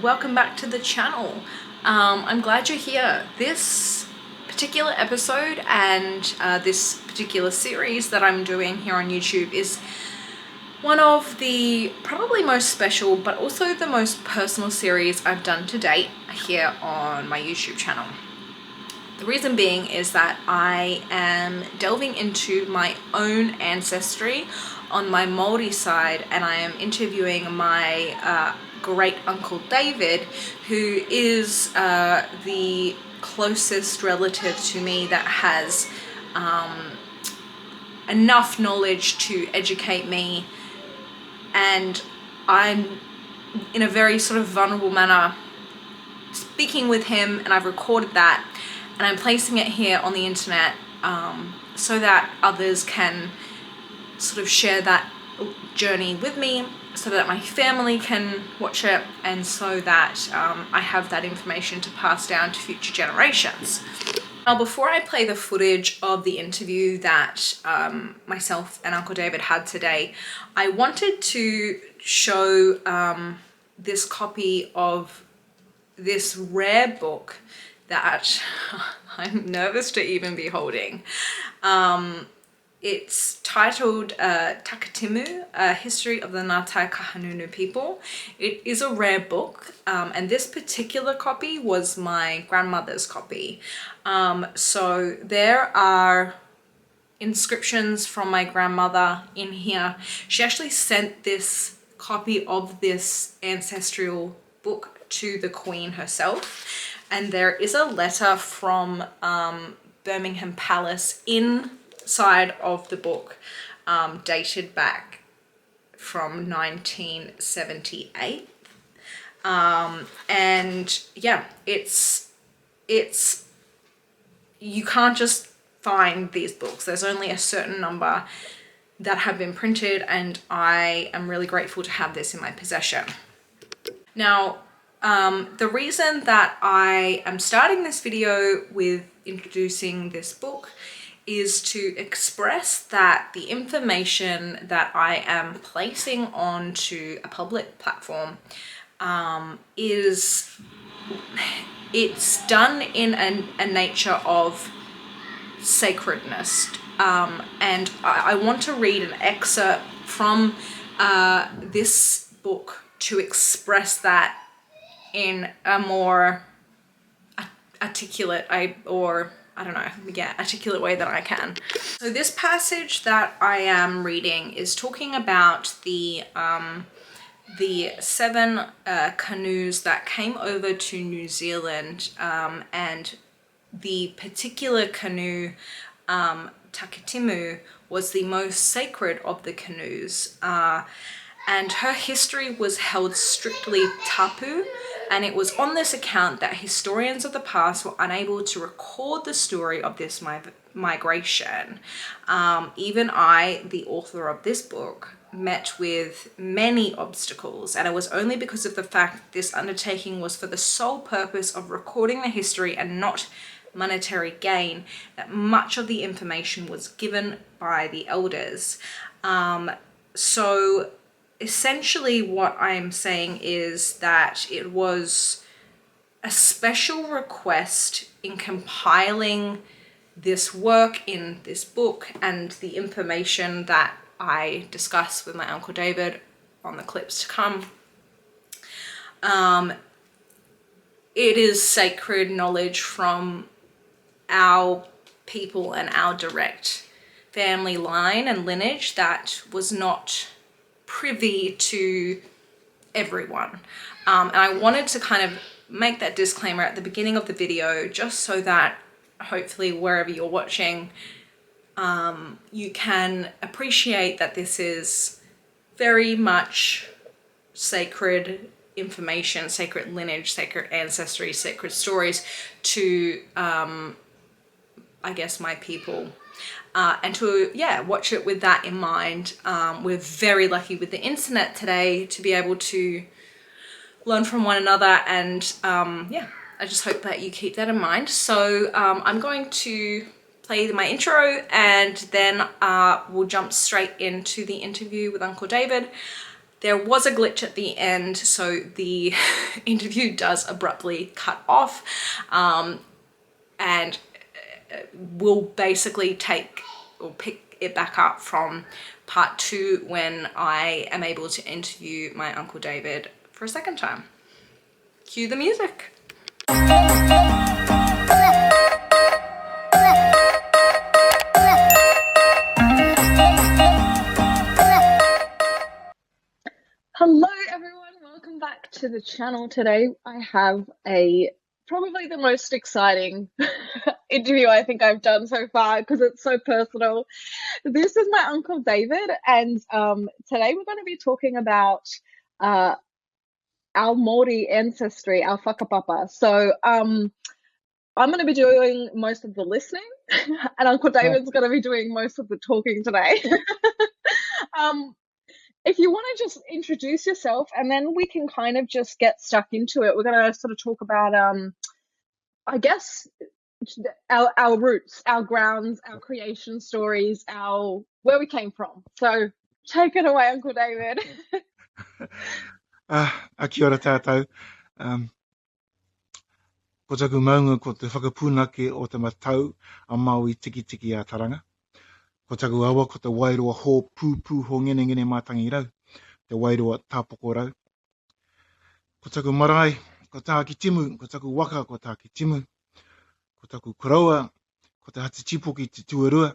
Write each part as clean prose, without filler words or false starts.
welcome back to the channel. I'm glad you're here. This particular episode and this particular series that I'm doing here on YouTube is one of the probably most special but also the most personal series I've done to date here on my YouTube channel. The reason being is that I am delving into my own ancestry on my Māori side, and I am interviewing my great uncle David, who is the closest relative to me that has enough knowledge to educate me, and I'm in a very sort of vulnerable manner speaking with him, and I've recorded that and I'm placing it here on the internet so that others can sort of share that journey with me, so that my family can watch it, and so that I have that information to pass down to future generations. Now, before I play the footage of the interview that myself and Uncle David had today, I wanted to show this copy of this rare book that I'm nervous to even be holding. It's titled Takatimu, A History of the Ngātai Kahanunu People. It is a rare book, and this particular copy was my grandmother's copy. So there are inscriptions from my grandmother in here. She actually sent this copy of this ancestral book to the Queen herself. And there is a letter from Birmingham Palace inside of the book, dated back from 1978. And yeah, it's you can't just find these books. There's only a certain number that have been printed, and I am really grateful to have this in my possession. Now, the reason that I am starting this video with introducing this book is to express that the information that I am placing onto a public platform it's done in a nature of sacredness, and I want to read an excerpt from this book to express that in a more articulate articulate way that I can. So this passage that I am reading is talking about the 7 canoes that came over to New Zealand, and the particular canoe, Takatimu, was the most sacred of the canoes, and her history was held strictly tapu. And it was on this account that historians of the past were unable to record the story of this migration. Even I, the author of this book, met with many obstacles, and it was only because of the fact that this undertaking was for the sole purpose of recording the history and not monetary gain that much of the information was given by the elders. So essentially what I'm saying is that it was a special request in compiling this work in this book and the information that I discuss with my Uncle David on the clips to come. It is sacred knowledge from our people and our direct family line and lineage that was not privy to everyone, and I wanted to kind of make that disclaimer at the beginning of the video just so that hopefully wherever you're watching you can appreciate that this is very much sacred information, sacred lineage, sacred ancestry, sacred stories to I guess my people. And to, watch it with that in mind. We're very lucky with the internet today to be able to learn from one another, and I just hope that you keep that in mind. So I'm going to play my intro, and then we'll jump straight into the interview with Uncle David. There was a glitch at the end, so the interview does abruptly cut off, and we'll basically take or pick it back up from part 2 when I am able to interview my Uncle David for a second time. Cue the music. Hello everyone, welcome back to the channel. Today I have probably the most exciting interview I think I've done so far because it's so personal. This is my Uncle David, and today we're going to be talking about our Māori ancestry, our whakapapa. So I'm going to be doing most of the listening and Uncle David's going to be doing most of the talking today. If you want to just introduce yourself, and then we can kind of just get stuck into it. We're going to sort of talk about, I guess, our roots, our grounds, our creation stories, where we came from. So take it away, Uncle David. Kia ora tātou. Ko taku maunga ko te whakapūnake o te matau a Māui tiki tiki a taranga. Ko taku awa ko te wairoa hō pūpū ho ngene mātangi rau, te wairoa tāpoko rau. Ko taku marae, ko tā ki timu, ko taku waka, ko tā ki timu. Ko taku koroa, ko te hati tipoki te tuarua.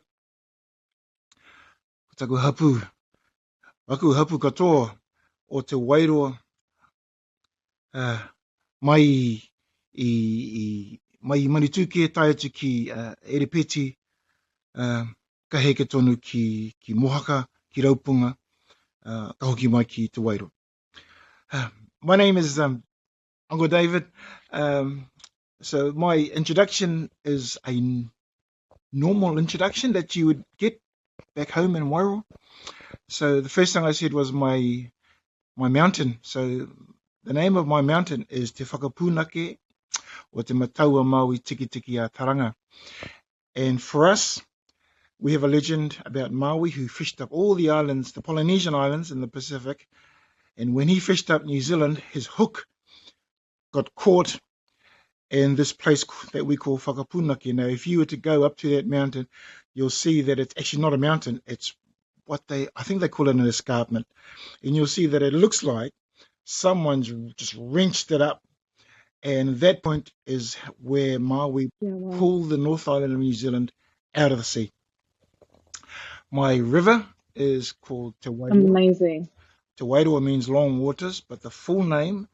Ko taku hapu, hapu katoa o te wairoa mai manituke tai atu ki erepeti, ka heke tonu ki mohaka, ki raupunga, ka hoki mai ki te wairo. My name is Uncle David. So my introduction is a normal introduction that you would get back home in Wairua. So the first thing I said was my mountain. So the name of my mountain is Te Whakapūnake o Te Mataua Māui Tiki Tiki a Taranga. And for us, we have a legend about Maui who fished up all the islands, the Polynesian islands in the Pacific. And when he fished up New Zealand, his hook got caught in this place that we call Whakapūnake. Now, if you were to go up to that mountain, you'll see that it's actually not a mountain. It's I think they call it an escarpment. And you'll see that it looks like someone's just wrenched it up. And that point is where Maui pulled the North Island of New Zealand out of the sea. My river is called Te Wairoa. Amazing. Te Wairoa means long waters, but the full name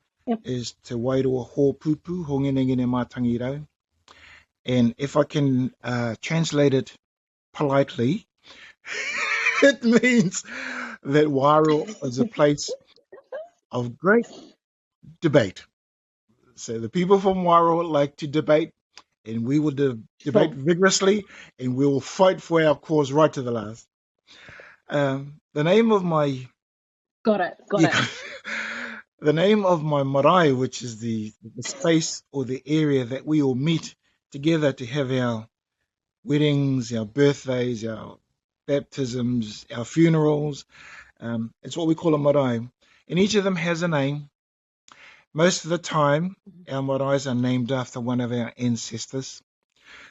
is Te Wairoa Hō Pūpū Ho Ngene Mātangi Rau. And if I can translate it politely, it means that Wairoa is a place of great debate. So the people from Wairoa like to debate, and we will debate vigorously, and we will fight for our cause right to the last. The name of my... Got it. The name of my marae, which is the space or the area that we all meet together to have our weddings, our birthdays, our baptisms, our funerals. It's what we call a marae. And each of them has a name. Most of the time, our maraes are named after one of our ancestors.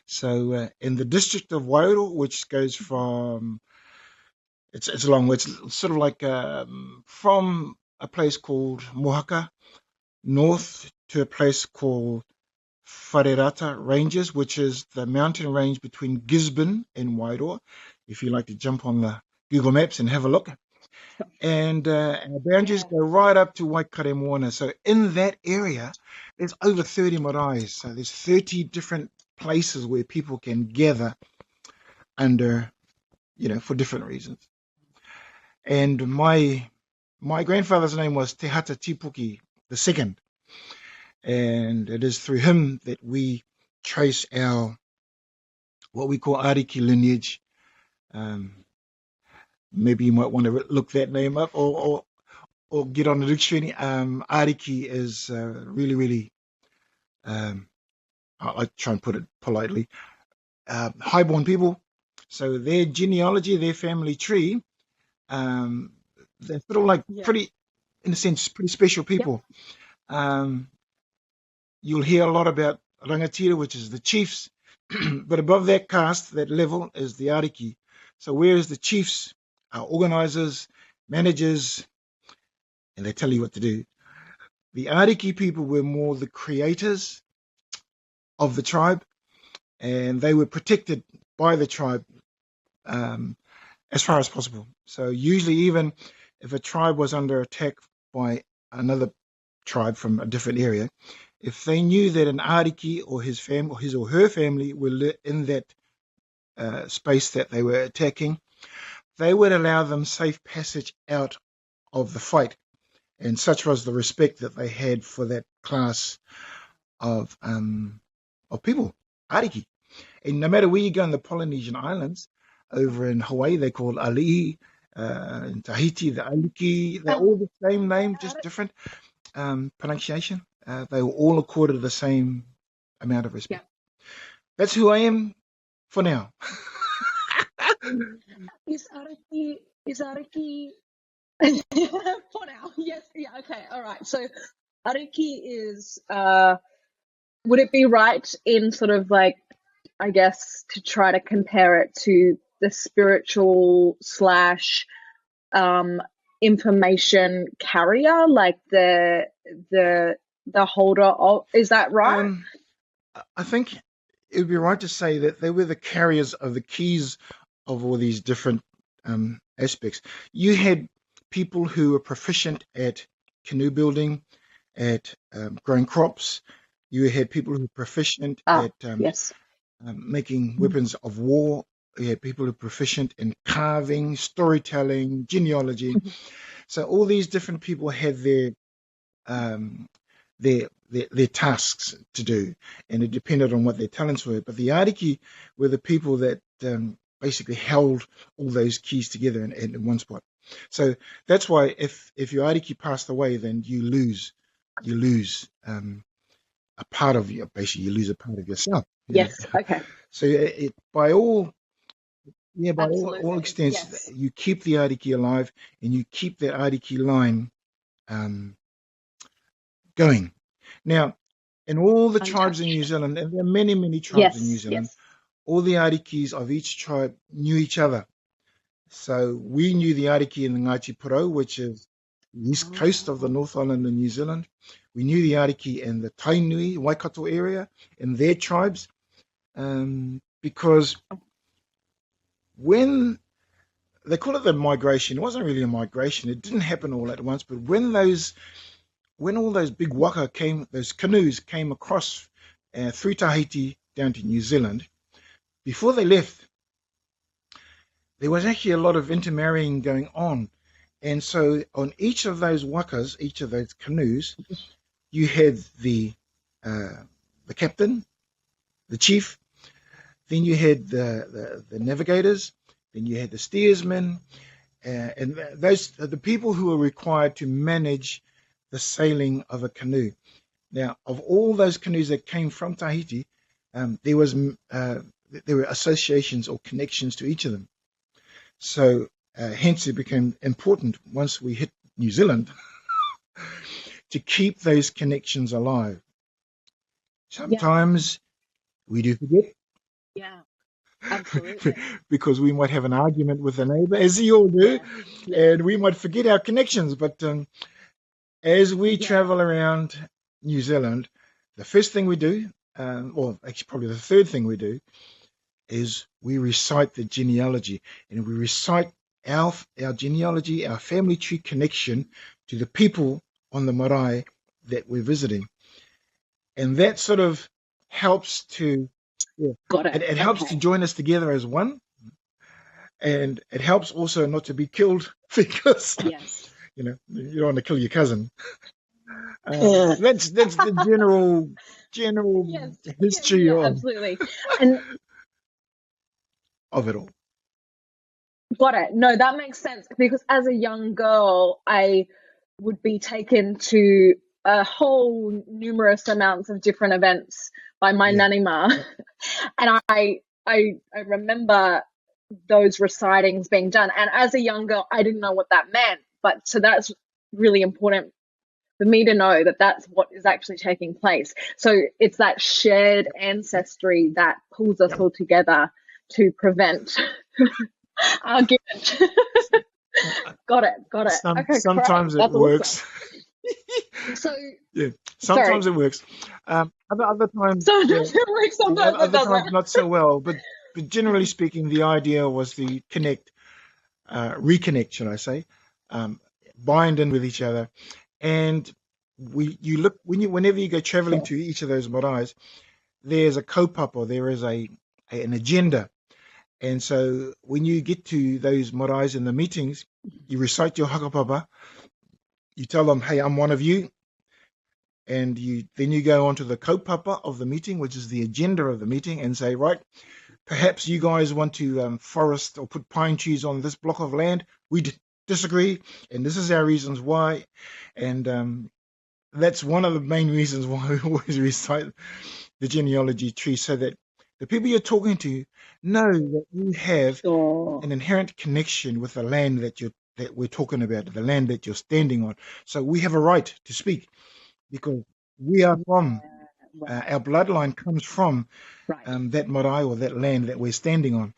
So in the district of Wairoa, which goes from, it's long, it's sort of like from a place called Mohaka, north to a place called Wharerata Ranges, which is the mountain range between Gisborne and Wairoa, if you like to jump on the Google Maps and have a look. And our boundaries go right up to Waikare Moana. So in that area, there's over 30 maraes. So there's 30 different places where people can gather under, for different reasons. And my grandfather's name was Te Hata Tipoki II. And it is through him that we trace our, what we call Ariki lineage. Maybe you might want to look that name up or get on the dictionary. Ariki is really, really, I try and put it politely, highborn people. So their genealogy, their family tree, they're sort of like pretty in a sense, pretty special people. You'll hear a lot about rangatira, which is the chiefs, but above that caste, that level, is the ariki. So whereas the chiefs are organizers, managers, and they tell you what to do, the ariki people were more the creators of the tribe, and they were protected by the tribe as far as possible. So usually, even if a tribe was under attack by another tribe from a different area, if they knew that an ariki or his family, or his or her family, were in that space that they were attacking, they would allow them safe passage out of the fight. And such was the respect that they had for that class of people, ariki. And no matter where you go in the Polynesian islands, over in Hawaii they call ali'i, in Tahiti the aliki, they're all the same name, just different pronunciation. They were all accorded the same amount of respect. Yeah. That's who I am for now. Is ariki for now? Yes. Yeah. Okay. All right. So ariki is. Would it be right in sort of like, I guess, to try to compare it to the spiritual / information carrier, like the holder of? Is that right? I think it would be right to say that they were the carriers of the keys of all these different aspects. You had people who were proficient at canoe building, at growing crops. You had people who were proficient at making weapons of war. You had people who were proficient in carving, storytelling, genealogy. So all these different people had their tasks to do, and it depended on what their talents were. But the ariki were the people that basically held all those keys together in one spot. So that's why if your ariki passed away, then you lose a part of you. Basically, you lose a part of yourself. Yes. Okay. So by all extents, yes, you keep the ariki alive, and you keep that ariki line going. Now, in all the tribes in New Zealand, and there are many, many tribes in New Zealand, all the arikis of each tribe knew each other. So we knew the ariki in the Ngāti Porou, which is the east coast of the North Island of New Zealand. We knew the ariki in the Tainui, Waikato area, in their tribes, because when they call it the migration, it wasn't really a migration. It didn't happen all at once, but when all those big waka came, those canoes came across through Tahiti down to New Zealand, before they left, there was actually a lot of intermarrying going on. And so on each of those wakas, each of those canoes, you had the captain, the chief, then you had the navigators, then you had the steersmen, and those are the people who were required to manage the sailing of a canoe. Now, of all those canoes that came from Tahiti, there were associations or connections to each of them. So hence it became important once we hit New Zealand to keep those connections alive. Sometimes we do forget. Yeah, absolutely. Because we might have an argument with a neighbor, as you all do, and we might forget our connections. But as we travel around New Zealand, the first thing we do, or actually probably the third thing we do, is we recite the genealogy, and we recite our genealogy, our family tree connection to the people on the marae that we're visiting. And that sort of helps to it helps to join us together as one, and it helps also not to be killed, because you don't want to kill your cousin. That's the general history absolutely, and of it all. Got it. No, that makes sense, because as a young girl, I would be taken to a whole numerous amounts of different events by my nanima, and I remember those recitings being done. And as a young girl, I didn't know what that meant, but so that's really important for me to know that that's what is actually taking place. So it's that shared ancestry that pulls us all together to prevent argument. Got it. Okay, Sometimes great. it That's works. awesome. So, Yeah, sorry. sometimes it works. Other times, Sometimes it works, sometimes it other times doesn't. not so well. But generally speaking, the idea was to reconnect, should I say, bind in with each other, and you look whenever you go traveling to each of those maraes, there's a kaupapa, there is an agenda, and so when you get to those maraes in the meetings, you recite your hakapapa, you tell them, hey, I'm one of you. And then you go on to the kaupapa of the meeting, which is the agenda of the meeting, and say, right, perhaps you guys want to forest or put pine trees on this block of land. We disagree, and this is our reasons why. And that's one of the main reasons why we always recite the genealogy tree, so that the people you're talking to know that you have an inherent connection with the land that we're talking about, the land that you're standing on. So we have a right to speak, because we are from, our bloodline comes from that marae or that land that we're standing on.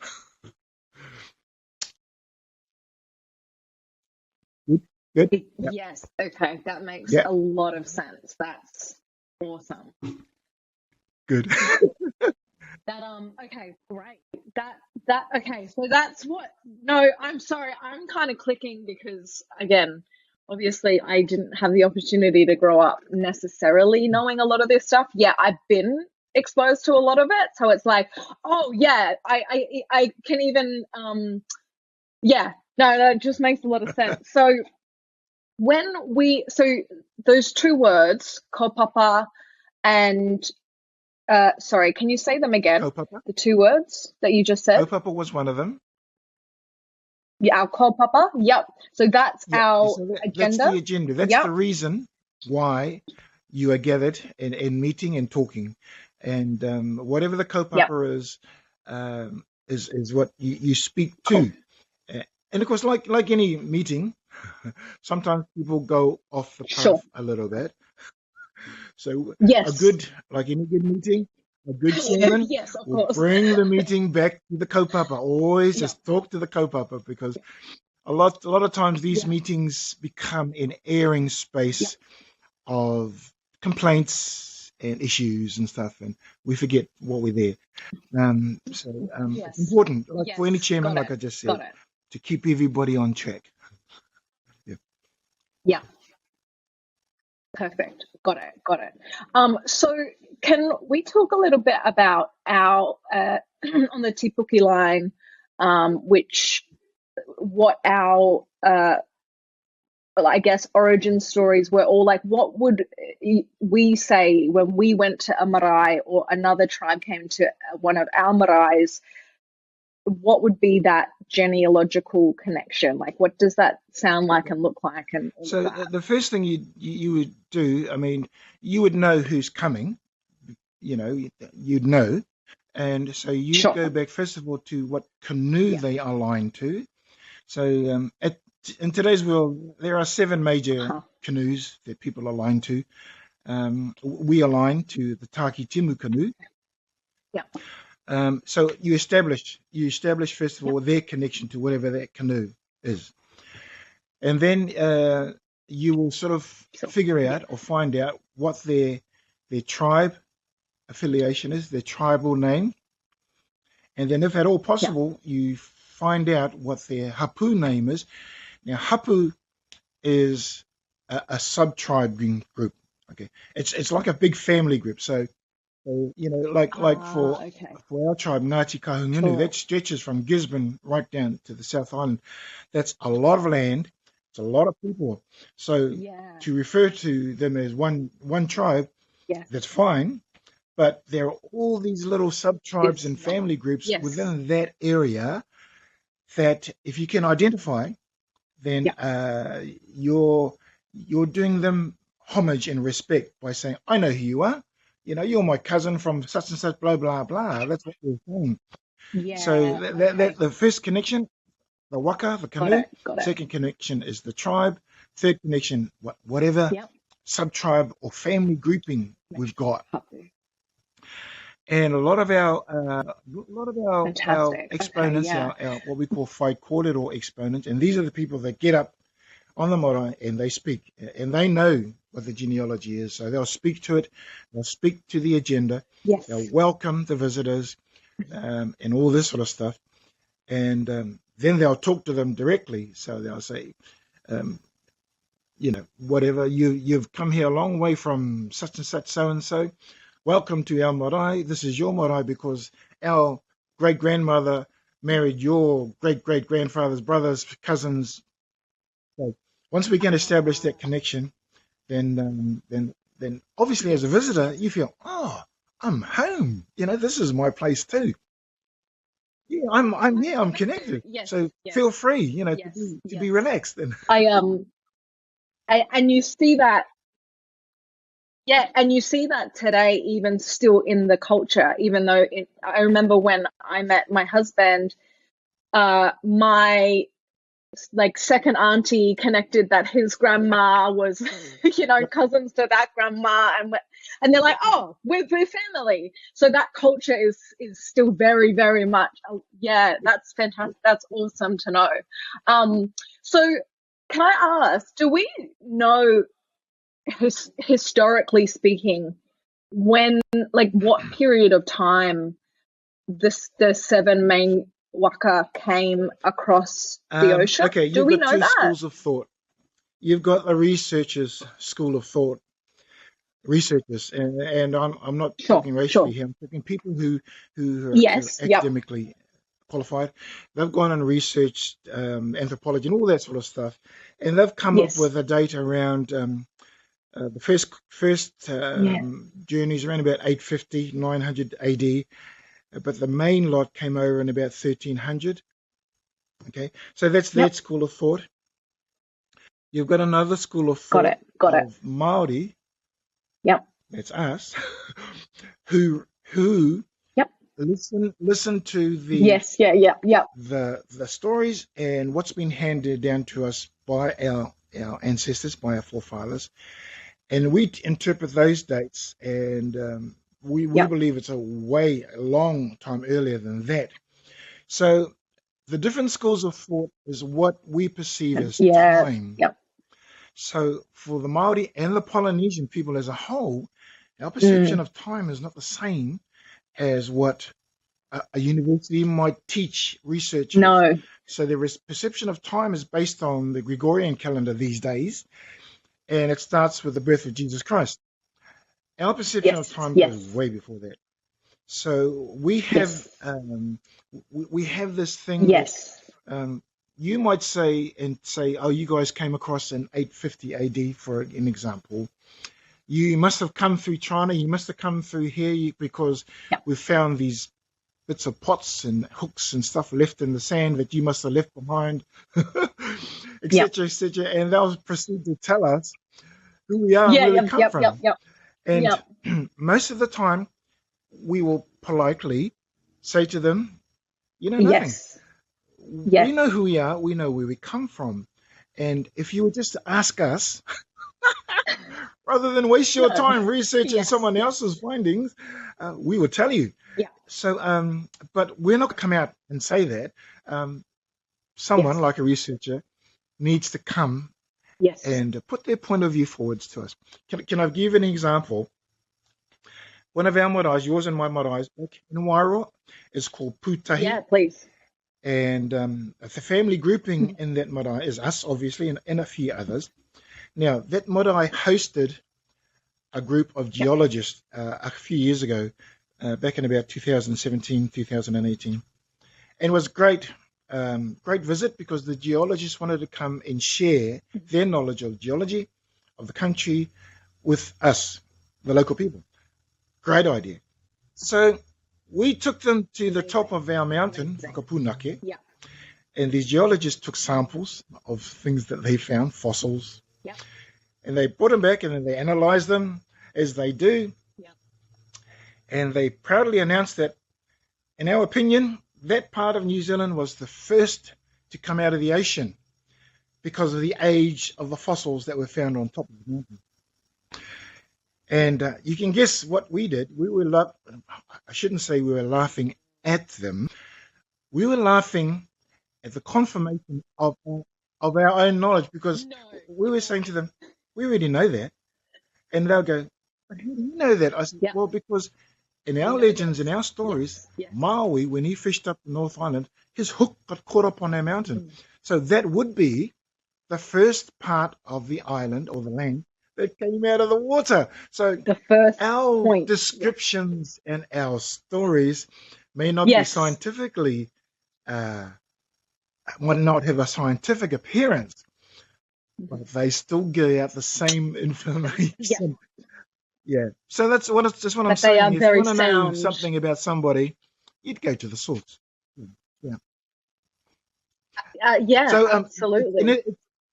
Good? Yes, okay, that makes Yeah. a lot of sense. That's awesome. Good. Okay, great. Okay, so that's what. No, I'm sorry, I'm kind of clicking because, again, obviously I didn't have the opportunity to grow up necessarily knowing a lot of this stuff. Yeah, I've been exposed to a lot of it, so it's like, oh yeah, I can even yeah, no, it just makes a lot of sense. So those two words, kaupapa and sorry, can you say them again? Kaupapa. The two words that you just said. Kaupapa was one of them. Yeah, our kaupapa. Yep. So that's our agenda. That's the agenda. That's the reason why you are gathered and meeting and talking. And whatever the kaupapa is what you speak to. And of course, like any meeting, sometimes people go off the path a little bit. So like any good meeting, a good sermon will bring the meeting back to the kaupapa. Always just talk to the kaupapa, because a lot of times these meetings become an airing space of complaints and issues and stuff, and we forget what we're there. It's important, like for any chairman, like I just said, to keep everybody on track. Yeah. Perfect. Got it. So can we talk a little bit about our on the Tipoki line, what our I guess origin stories were all like? What would we say when we went to a marae or another tribe came to one of our marais? What would be that genealogical connection? Like, what does that sound like and look like? And so the first thing you would do, I mean, you would know who's coming, you'd know. And so you go back, first of all, to what canoe they align to. So in today's world, there are 7 major canoes that people align to. We align to the Taki Timu canoe. So you establish first of all their connection to whatever that canoe is, and then you will sort of figure out or find out what their tribe affiliation is, their tribal name, and then if at all possible, you find out what their hapu name is. Now, hapu is a sub-tribe group. Okay, it's like a big family group. So like for our tribe, Ngāti Kahungunu, that stretches from Gisborne right down to the South Island. That's a lot of land. It's a lot of people. So to refer to them as one tribe, that's fine. But there are all these little sub-tribes and family groups within that area that, if you can identify, then you're doing them homage and respect by saying, I know who you are. You're my cousin from such and such, blah, blah, blah. That's what we're saying. So that the first connection, the waka, the canoe. Second connection is the tribe. third connection, whatever Yep. sub-tribe or family grouping we've got. Hapu. And a lot of our Fantastic. exponents, Okay, yeah. our what we call whai-kōrero exponents, and these are the people that get up on the marae and they speak, and they know what the genealogy is, so they'll speak to it, they'll speak to the agenda, Yes. they'll welcome the visitors, and all this sort of stuff, and then they'll talk to them directly. So they'll say, whatever, you've come here a long way from such and such, so and so. Welcome to our marae. This is your marae because our great grandmother married your great great grandfather's brothers, cousins. So once we can establish that connection, then obviously as a visitor you feel, oh, I'm home. This is my place too. Yeah, I'm here. I'm connected. Yes. So Yes. feel free, Yes. to be relaxed. And And you see that. Yeah, and you see that today, even still in the culture. Even though I remember when I met my husband, my second auntie connected that his grandma was, cousins to that grandma, and they're like, oh, we're family. So that culture is still very, very much. Yeah, that's fantastic. That's awesome to know. So can I ask, do we know, historically speaking, when, what period of time the seven main waka came across the ocean? Okay, Do you've we got know two that? schools of thought. You've got the researchers' school of thought. Researchers, and I'm not talking racially here. I'm talking people who are Yes, yep. academically qualified. They've gone and researched anthropology and all that sort of stuff, and they've come up with the data around the first journeys around about 850, 900 AD, but the main lot came over in about 1300. Okay, so that's that school of thought. You've got another school of thought of Māori. Yep. That's us. who listen to the the stories and what's been handed down to us by our ancestors, by our forefathers, and we interpret those dates, and we believe it's a long time earlier than that. So the different schools of thought is what we perceive as time. Yep. So for the Māori and the Polynesian people as a whole, our perception of time is not the same as what a university might teach researchers. No. So their perception of time is based on the Gregorian calendar these days, and it starts with the birth of Jesus Christ. Our perception of time goes way before that. So we have we have this thing that, you might say, oh, you guys came across in 850 AD, for an example. You must have come through China. You must have come through here because we found these bits of pots and hooks and stuff left in the sand that you must have left behind, etc., etc. And they'll proceed to tell us who we are and where we come from. And most of the time, we will politely say to them, you know nothing. We know who we are. We know where we come from. And if you were just to ask us, rather than waste your time researching someone else's findings, we will tell you. So, but we're not going to come out and say that. Someone like a researcher needs to come and put their point of view forwards to us. Can I give an example? One of our marae, yours and my marae, in Wairoa, is called Pūtahi. Yeah, please. And the family grouping in that marae is us, obviously, and a few others. Now, that marae hosted a group of geologists a few years ago, back in about 2017, 2018. And it was great visit because the geologists wanted to come and share their knowledge of geology, of the country, with us, the local people. Great idea. So we took them to the top of our mountain, Whakapunake, and these geologists took samples of things that they found, fossils, and they brought them back and then they analyzed them as they do, and they proudly announced that, in our opinion, that part of New Zealand was the first to come out of the ocean because of the age of the fossils that were found on top of the mountain. And you can guess what we did. I shouldn't say we were laughing at them. We were laughing at the confirmation of our own knowledge, because we were saying to them, we already know that. And they'll go, but how do you know that? I said, well, because in our legends, in our stories, Maui, when he fished up the North Island, his hook got caught up on our mountain. So that would be the first part of the island or the land that came out of the water. So The first our point. descriptions and our stories may not be scientifically, might not have a scientific appearance, but they still give out the same information. Yeah. So that's what I'm But saying. they are If you very want to know sound. something about somebody, you'd go to the source. Yeah. So absolutely.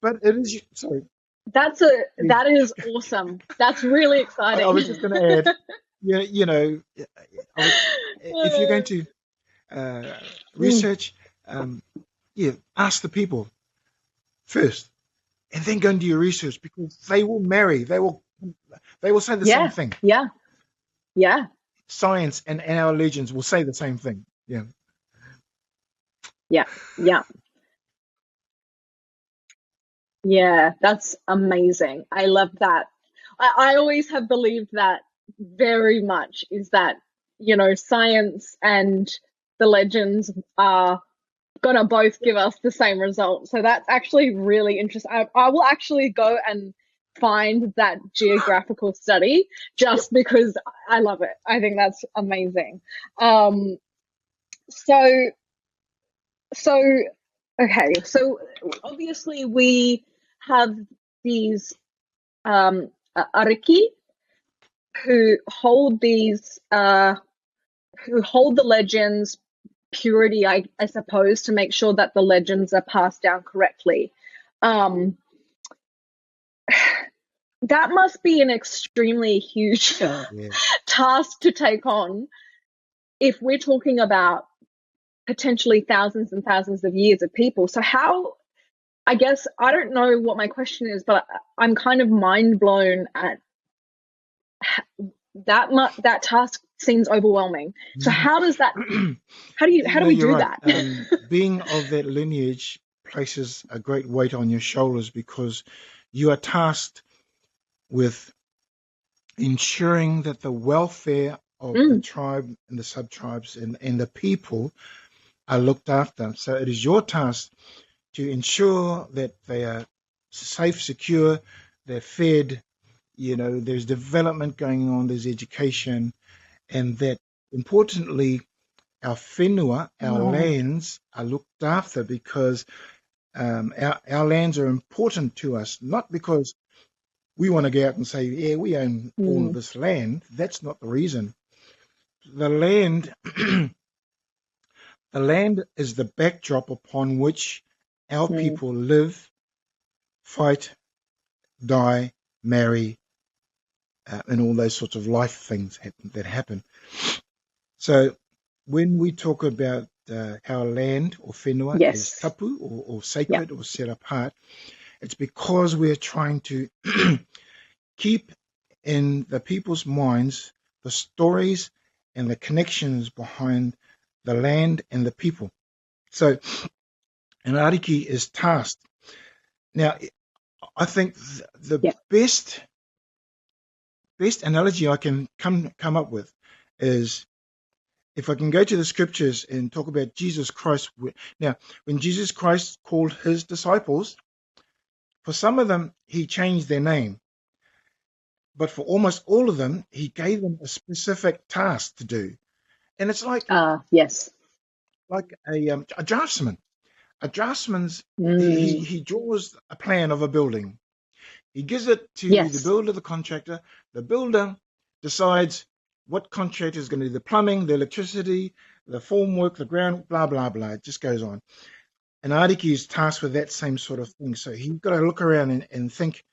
but it is. Sorry. That is awesome. That's really exciting. I was just going to add. You know, if you're going to research, ask the people first, and then go and do your research, because they will marry. They will say the same thing. Yeah. Science and our legends will say the same thing. Yeah, that's amazing. I love that. I always have believed that very much, is that, science and the legends are gonna both give us the same result. So that's actually really interesting. I will actually go and find that geographical study just because I love it. I think that's amazing. So okay, so obviously we have these ariki who hold the legends purity, I suppose, to make sure that the legends are passed down correctly. That must be an extremely huge task to take on if we're talking about potentially thousands and thousands of years of people. So how, I guess, I don't know what my question is, but I'm kind of mind blown at that task. Seems overwhelming. So how do we do right. that? Being of that lineage places a great weight on your shoulders, because you are tasked with ensuring that the welfare of the tribe and the sub-tribes and the people are looked after. So it is your task to ensure that they are safe, secure, they're fed, there's development going on, there's education, and that, importantly, our whenua, our lands, are looked after, because our lands are important to us, not because we want to go out and say, we own all of this land. That's not the reason. The land is the backdrop upon which our people live, fight, die, marry, and all those sorts of life things that happen. So when we talk about our land or whenua is tapu or sacred or set apart, it's because we're trying to keep in the people's minds the stories and the connections behind the land and the people. So an ariki is tasked. Now, I think the best analogy I can come up with is, if I can go to the scriptures and talk about Jesus Christ. Now, when Jesus Christ called his disciples, for some of them, he changed their name. But for almost all of them, he gave them a specific task to do. And it's like like a draftsman. A draftsman's, he draws a plan of a building. He gives it to the builder, the contractor. The builder decides what contractor is going to do the plumbing, the electricity, the formwork, the ground, blah, blah, blah. It just goes on. And Ariki is tasked with that same sort of thing. So he's got to look around and think,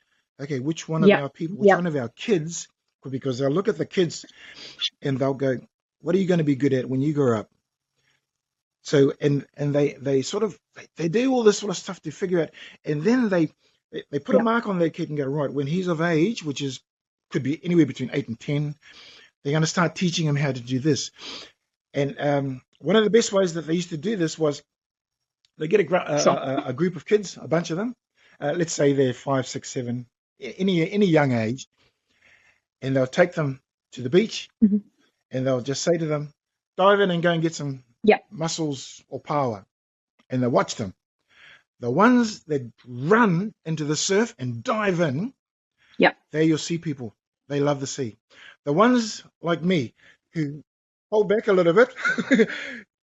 okay, which one of our people, which one of our kids, because they'll look at the kids and they'll go, what are you going to be good at when you grow up? So and they sort of they do all this sort of stuff to figure out, and then they put a Yeah. mark on their kid and go, right, when he's of age, which is could be anywhere between 8 and 10, they're going to start teaching him how to do this. And one of the best ways that they used to do this was they get a group of kids, a bunch of them, let's say they're 5, 6, 7, any young age, and they'll take them to the beach, Mhm. and they'll just say to them, dive in and go and get some Yeah. muscles or power, and they'll watch them. The ones that run into the surf and dive in, Yeah. they're your sea people. They love the sea. The ones like me who hold back a little bit,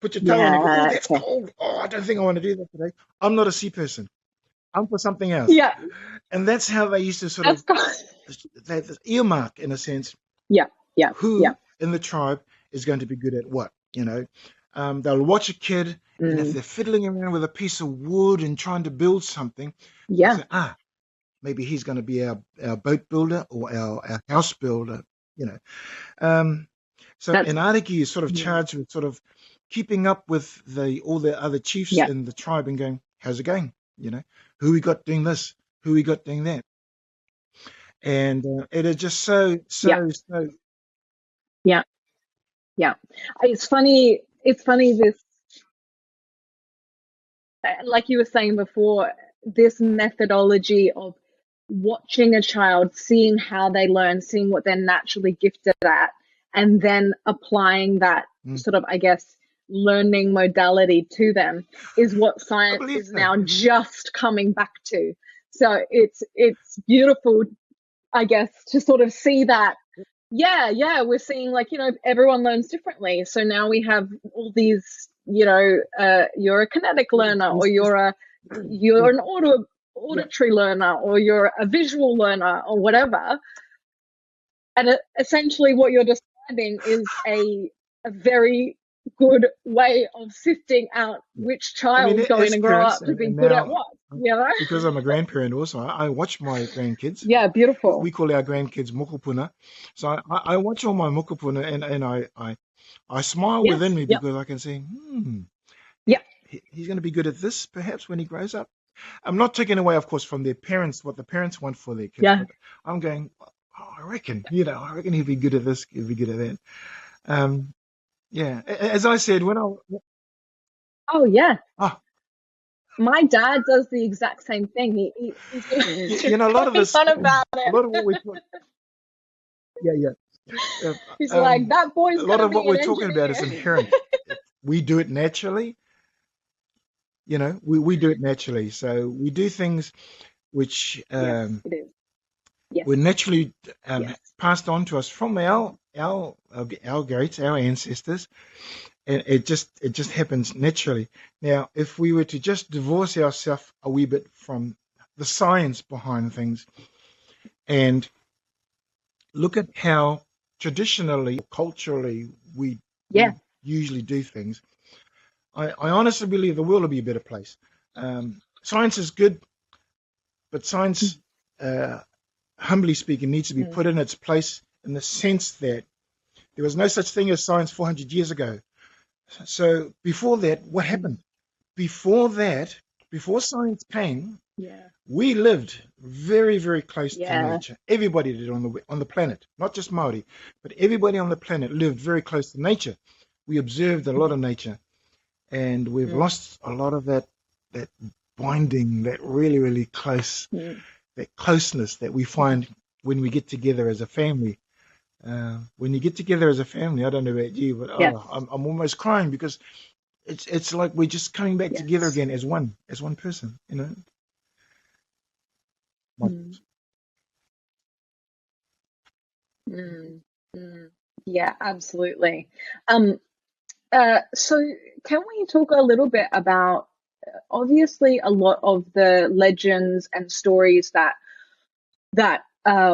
put your toe in and go, oh, that's cold. Oh, I don't think I want to do that today. I'm not a sea person. I'm for something else. Yeah. And that's how they used to sort That's of they have this earmark, in a sense, Yeah. who in the tribe is going to be good at what, you know. They'll watch a kid, and if they're fiddling around with a piece of wood and trying to build something, they'll say, maybe he's going to be our boat builder or our house builder, you know. So Ariki is sort of charged with sort of keeping up with all the other chiefs in the tribe and going, how's it going? You know, who we got doing this? Who we got doing that? And it is just so. Yeah. It's funny this, like you were saying before, this methodology of watching a child, seeing how they learn, seeing what they're naturally gifted at, and then applying that sort of, I guess, learning modality to them is what science is now just coming back to. So it's beautiful, I guess, to sort of see that. Yeah, we're seeing, like, you know, everyone learns differently. So now we have all these, you know, you're a kinetic learner, or you're an auditory learner, or you're a visual learner, or whatever. And essentially what you're describing is a very good way of sifting out which child is going to grow up to be good at what, you know? Because I'm a grandparent also, I watch my grandkids. Yeah, beautiful. We call our grandkids mokopuna. So I watch all my mokopuna, and I smile within me because I can say, he's going to be good at this perhaps when he grows up. I'm not taking away, of course, from their parents, what the parents want for their kids. Yeah. But I'm going, I reckon he'll be good at this, he'll be good at that. Yeah, as I said, when I... Oh, yeah. My dad does the exact same thing. He's you know, a lot of this, fun about a lot of what we talk, he's like, that boy's a lot of what we're talking about is inherent. We do it naturally. You know, we do it naturally. So we do things which it is. Yes. were naturally passed on to us from our greats, our ancestors, and it just happens naturally. Now, if we were to just divorce ourselves a wee bit from the science behind things and look at how traditionally, culturally, we usually do things, I honestly believe the world will be a better place. Science is good, but science, humbly speaking, needs to be put in its place, in the sense that there was no such thing as science 400 years ago. So before that, what happened? Before that, before science came, we lived very, very close to nature. Everybody did on the planet, not just Māori, but everybody on the planet lived very close to nature. We observed a lot of nature, and we've lost a lot of that binding, that really, really close, that closeness that we find when we get together as a family. When you get together as a family, I don't know about you, but I'm almost crying, because it's like we're just coming back together again as one person, you know. Yeah, absolutely. So can we talk a little bit about, obviously a lot of the legends and stories that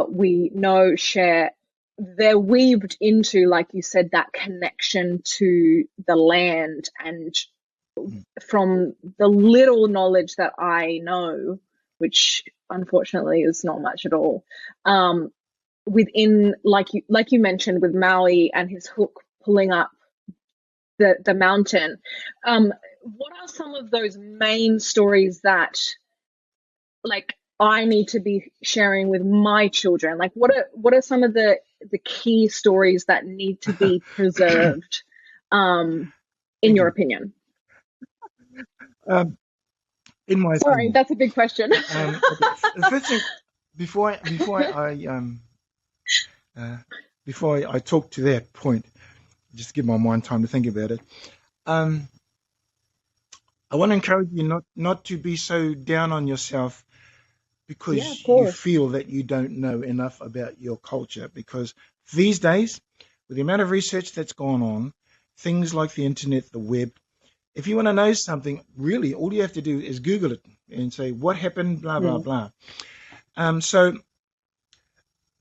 we know share, they're weaved into, like you said, that connection to the land. And from the little knowledge that I know, which unfortunately is not much at all, within, like you mentioned, with Maui and his hook pulling up the mountain. What are some of those main stories that like I need to be sharing with my children? Like what are some of the key stories that need to be preserved, in Thank your you. opinion? In my Sorry, opinion, that's a big question. okay. The first thing before I talk to that point, just give my mind time to think about it. Um, I want to encourage you not to be so down on yourself Yeah, of because you course. feel that you don't know enough about your culture. Because these days, with the amount of research that's gone on, things like the internet, the web, if you want to know something, really, all you have to do is Google it and say, what happened, blah, blah, Mm, blah. So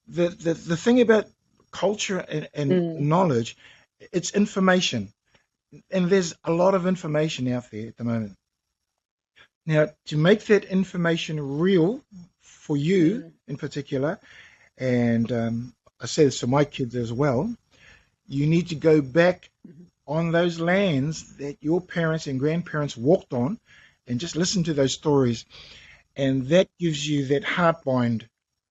the thing about culture and mm, knowledge, it's information. And there's a lot of information out there at the moment. Now, to make that information real for you mm, in particular, and I say this to my kids as well, you need to go back mhm. on those lands that your parents and grandparents walked on and just listen to those stories. And that gives you that heart bind,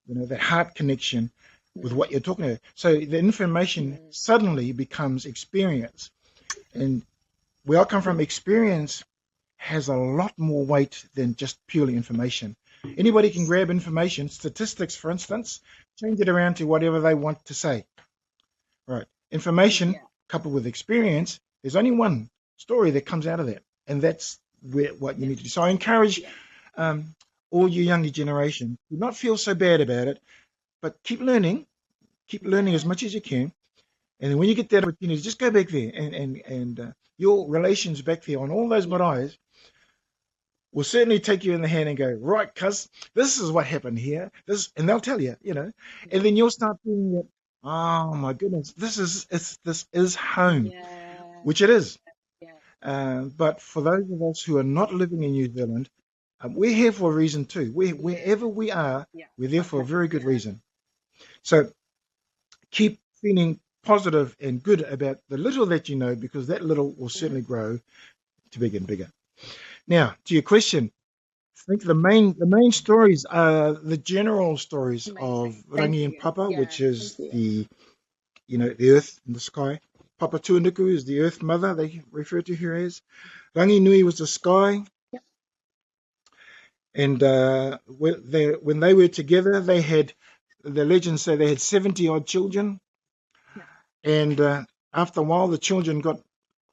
that heart connection with Mm, what you're talking about. So the information mm, suddenly becomes experience. And where I come from, mm. experience has a lot more weight than just purely information. Anybody can grab information, statistics, for instance, change it around to whatever they want to say. Right. Information Yeah. coupled with experience, there's only one story that comes out of that. And that's what you Yeah. need to do. So I encourage Yeah. um, all your younger generation, do not feel so bad about it, but keep learning as Yeah. much as you can. And then when you get that opportunity, just go back there and your relations back there on all those Yeah. maraes will certainly take you in the hand and go, right, cuz this is what happened here. And they'll tell you, and then you'll start feeling that, oh my goodness, this is home, Yeah. which it is. Yeah. But for those of us who are not living in New Zealand, we're here for a reason too. Yeah. Wherever we are, Yeah. we're there for a very good Yeah. reason. So keep feeling positive and good about the little that you know, because that little will Mhm. certainly grow to bigger and bigger. Now, to your question, I think the main stories are the general stories of Amazing. Thank Rangi and you. Papa, Yeah. which is Thank you. the earth and the sky. Papa Tuanuku is the earth mother, they refer to her as. Rangi Nui was the sky. Yep. And when they were together, the legends say they had 70 odd children. Yeah. And after a while, the children got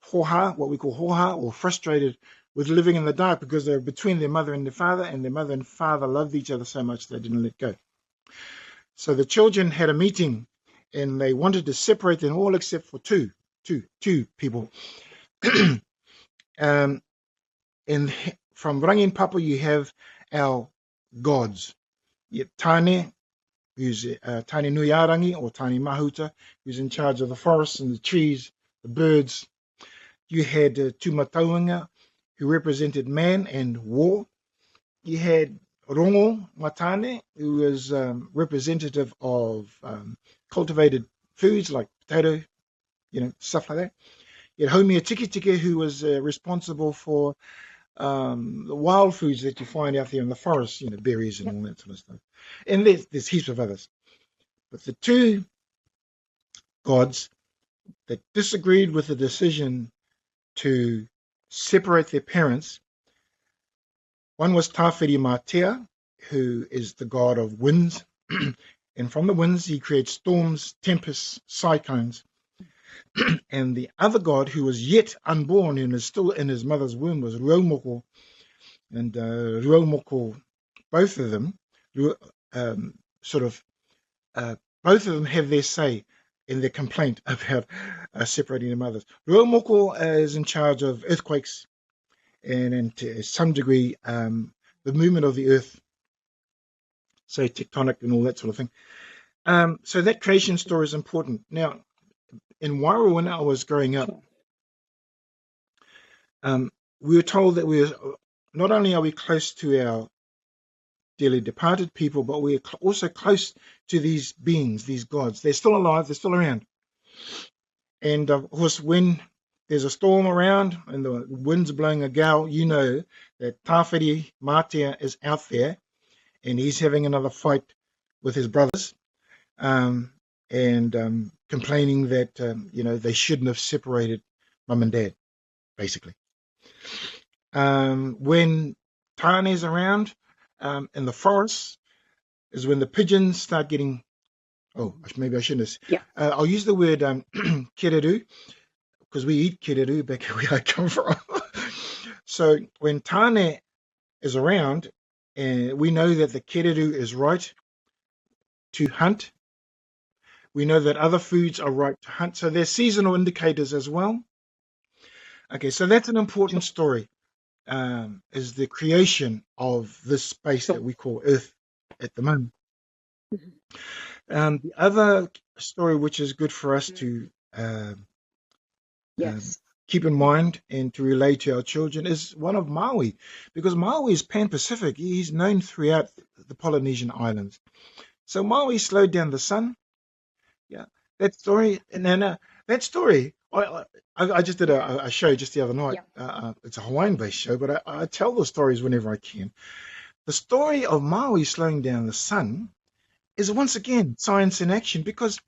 hoha, what we call hoha, or frustrated with living in the dark because they were between their mother and their father, and their mother and father loved each other so much they didn't let go. So the children had a meeting, and they wanted to separate them all except for two people. um, and from Rangi and Papa, you have our gods. Tane, who's Tane Nuiarangi or Tane Mahuta, who's in charge of the forests and the trees, the birds. You had Tumatauanga, who represented man and war. You had Rongo Matane, who was representative of cultivated foods like potato, stuff like that. You had Haumia Tikitike, who was responsible for the wild foods that you find out there in the forest, berries and Yep. all that sort of stuff. And there's heaps of others. But the two gods that disagreed with the decision to separate their parents, one was Tawhiri Mātea, who is the god of winds. And from the winds, he creates storms, tempests, cyclones. And the other god, who was yet unborn and is still in his mother's womb, was Ruaumoko. And Ruaumoko, both of them, sort of, both of them have their say in their complaint about separating their mothers. Ruaumoko is in charge of earthquakes and to some degree, the movement of the earth, say tectonic and all that sort of thing. So that creation story is important. Now, in Wairua, when I was growing up, Sure. we were told that not only are we close to our dearly departed people, but we're also close to these beings, these gods. They're still alive, they're still around. And of course, when there's a storm around and the wind's blowing a gale, you know that Tawhiri Mātea is out there and he's having another fight with his brothers, and complaining that they shouldn't have separated mum and dad, basically. When Tane's around in the forests is when the pigeons start getting. Oh, maybe I shouldn't have. Yeah. I'll use the word kereru, because we eat kereru back where I come from. So when Tane is around, we know that the kereru is right to hunt. We know that other foods are right to hunt. So there's seasonal indicators as well. Okay, so that's an important story, is the creation of this space that we call Earth at the moment. The other story which is good for us to keep in mind and to relate to our children is one of Maui, because Maui is Pan-Pacific. He's known throughout the Polynesian islands. So Maui slowed down the sun. Yeah, that story. And then that story, I just did a show just the other night. It's a Hawaiian-based show, but I tell the stories whenever I can. The story of Maui slowing down the sun is once again science in action, because,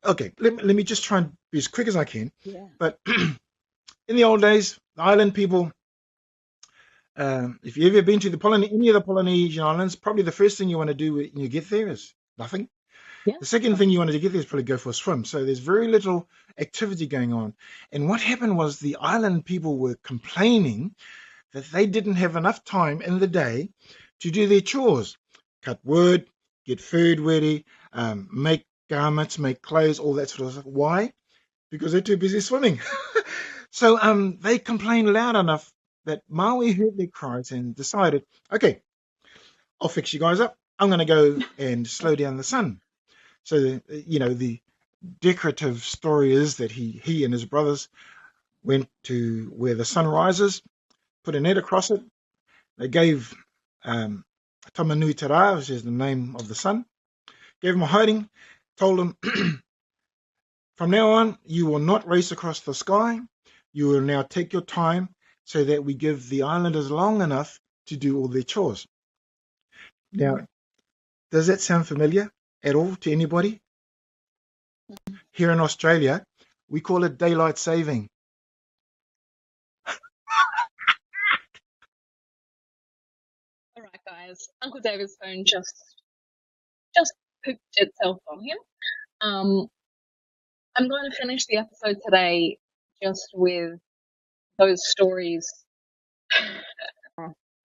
okay, let me just try and be as quick as I can. Yeah. But in the old days, the island people, if you've ever been to any of the Polynesian islands, probably the first thing you want to do when you get there is nothing. Yeah. The second thing you wanted to get there is probably go for a swim. So there's very little activity going on. And what happened was the island people were complaining that they didn't have enough time in the day to do their chores, cut wood, get food ready, make garments, make clothes, all that sort of stuff. Why? Because they're too busy swimming. So they complained loud enough that Maui heard their cries and decided, okay, I'll fix you guys up. I'm going to go and slow down the sun. So, the decorative story is that he and his brothers went to where the sun rises, put a net across it. They gave Tamanui Tara, which is the name of the sun, gave him a hiding, told him, from now on, you will not race across the sky. You will now take your time so that we give the islanders long enough to do all their chores. Now, does that sound familiar at all to anybody? Here in Australia, we call it daylight saving. All right, guys. Uncle David's phone just pooped itself on him. I'm going to finish the episode today just with those stories.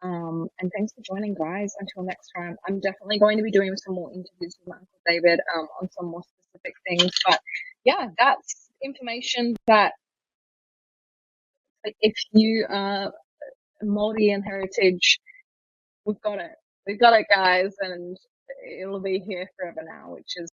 And thanks for joining, guys. Until next time, I'm definitely going to be doing some more interviews with Uncle David on some more specific things. But yeah, that's information that if you are Māori and heritage, we've got it. We've got it, guys, and it'll be here forever now, which is